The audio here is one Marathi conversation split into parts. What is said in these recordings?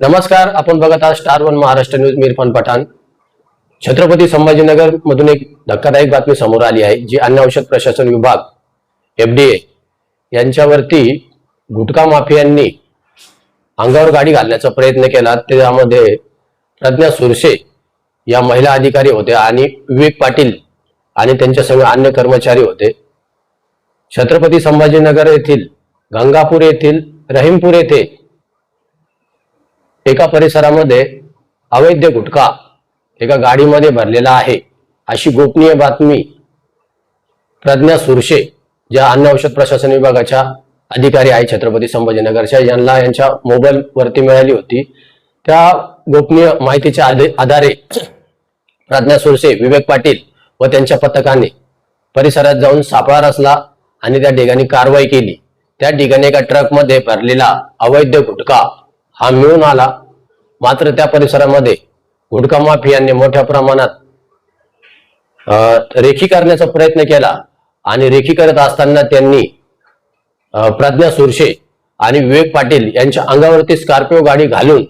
नमस्कार, आपण बघत आहात स्टार वन महाराष्ट्र न्यूज. मी इरफान पठाण. छत्रपती संभाजीनगर मधून एक धक्कादायक बातमी समोर आली आहे, जी अन्न औषध प्रशासन विभाग FDA यांच्यावरती गुटखा माफियांनी अंगावर गाडी घालण्याचा प्रयत्न केला. त्यामध्ये प्रज्ञा सुरसे या महिला अधिकारी होत्या आणि विवेक पाटील आणि त्यांच्या सगळे अन्य कर्मचारी होते. छत्रपती संभाजीनगर येथील गंगापूर येथील रहीमपूर येथे एका परिसरामध्ये अवैध गुटखा एका गाडीमध्ये भरलेला आहे, अशी गोपनीय बातमी प्रज्ञा सुरसे ज्या अन्न औषध प्रशासन विभागाच्या अधिकारी आहे छत्रपती संभाजीनगरच्या, यांना यांच्या मोबाईल वरती मिळाली होती. त्या गोपनीय माहितीच्या आधारे प्रज्ञा सुरसे, विवेक पाटील व त्यांच्या पथकाने परिसरात जाऊन सापळा रचला आणि त्या ठिकाणी कारवाई केली. त्या ठिकाणी एका ट्रकमध्ये भरलेला अवैध गुटखा हा मिळून आला. मात्र त्या परिसरामध्ये गुटखा माफियांनी मोठ्या प्रमाणात रेखी करण्याचा प्रयत्न केला आणि रेखी करत असताना त्यांनी प्रज्ञा सुरसे आणि विवेक पाटील यांच्या अंगावरती स्कॉर्पिओ गाडी घालून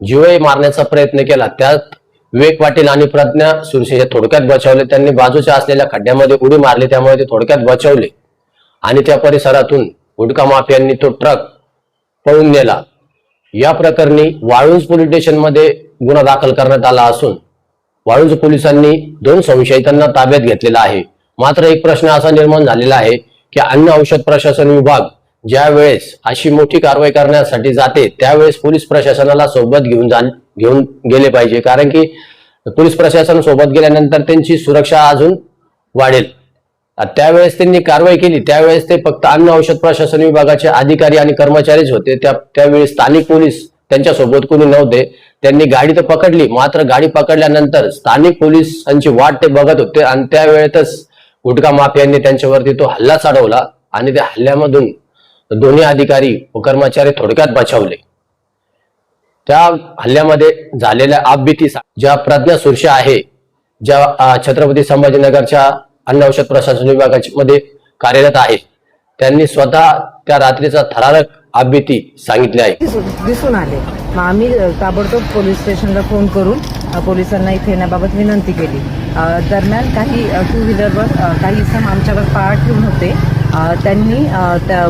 जीवे मारण्याचा प्रयत्न केला. त्यात विवेक पाटील आणि प्रज्ञा सुरसे हे थोडक्यात बचावले. त्यांनी बाजूच्या असलेल्या खड्ड्यामध्ये उडी मारली, त्यामुळे ते थोडक्यात बचावले आणि त्या परिसरातून गुटखा माफियांनी तो ट्रक पळून नेला. या प्रकरणी वाळुंज पोलीस स्टेशन मध्ये गुन्हा दाखल करण्यात आला असून वाळुंज पोलिसांनी 2 संशयितांना ताब्यात घेतलेला आहे. मात्र एक प्रश्न असा निर्माण झालेला आहे की अन्न औषध प्रशासन विभाग ज्या वेळेस अशी मोठी कारवाई करण्यासाठी जाते त्यावेळेस पोलीस प्रशासनाला सोबत घेऊन गेले पाहिजे, कारण की पोलीस प्रशासन सोबत गेल्यानंतर त्यांची सुरक्षा अजून वाढेल. त्यावेळेस त्यांनी कारवाई केली त्यावेळेस ते फक्त अन्न औषध प्रशासन विभागाचे अधिकारी आणि कर्मचारीच होते. त्यावेळी स्थानिक पोलीस त्यांच्या सोबत कोणी नव्हते. त्यांनी गाडी तर पकडली, मात्र गाडी पकडल्यानंतर स्थानिक पोलिसांची वाट ते बघत होते आणि त्यावेळेतच गुटखा माफियांनी त्यांच्यावरती तो हल्ला चढवला आणि त्या हल्ल्यामधून दोन्ही अधिकारी व कर्मचारी थोडक्यात बचावले. त्या हल्ल्यामध्ये झालेल्या आपबीती ज्या प्रज्ञा सुरसे आहे, ज्या छत्रपती संभाजीनगरच्या अन्न औषध प्रशासन विभागामध्ये कार्यरत आहे, त्यांनी स्वतः त्या रात्रीचा थरारक आपबीती सांगितली आहे. दिसून आले. मग आम्ही ताबडतोब पोलीस स्टेशनला फोन करून पोलिसांना इथे येण्याबाबत विनंती केली. दरम्यान काही 2 व्हीलरवर काही इसम आमच्यावर पाळ ठेवून होते. त्यांनी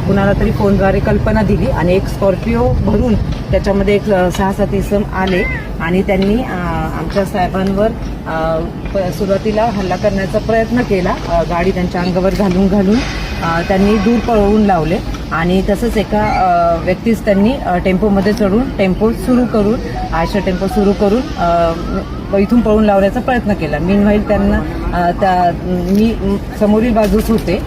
कुणाला तरी फोनद्वारे कल्पना दिली आणि एक स्कॉर्पिओ भरून त्याच्यामध्ये एक 6-7 इसम आले आणि त्यांनी आमच्या साहेबांवर सुरुवातीला हल्ला करण्याचा प्रयत्न केला. गाडी त्यांच्या अंगावर घालून त्यांनी दूर पळवून लावले आणि तसंच एका व्यक्तीस त्यांनी टेम्पोमध्ये चढून टेम्पो सुरू करून टेम्पो सुरू करून इथून पळून लावण्याचा प्रयत्न केला. मीनवाईल त्यांना मी समोरील बाजूस होते.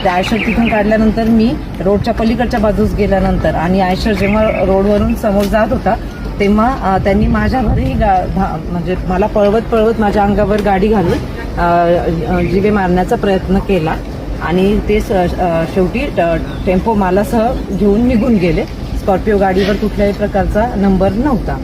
त्या आयशर तिथून काढल्यानंतर मी रोडच्या पलीकडच्या बाजूस गेल्यानंतर आणि आयशर जेव्हा रोडवरून समोर जात होता तेव्हा त्यांनी माझ्यावरही म्हणजे मला पळवत माझ्या अंगावर गाडी घालून जीवे मारण्याचा प्रयत्न केला आणि ते शेवटी टेम्पो मालासह घेऊन निघून गेले. स्कॉर्पिओ गाडीवर कुठल्याही प्रकारचा नंबर नव्हता.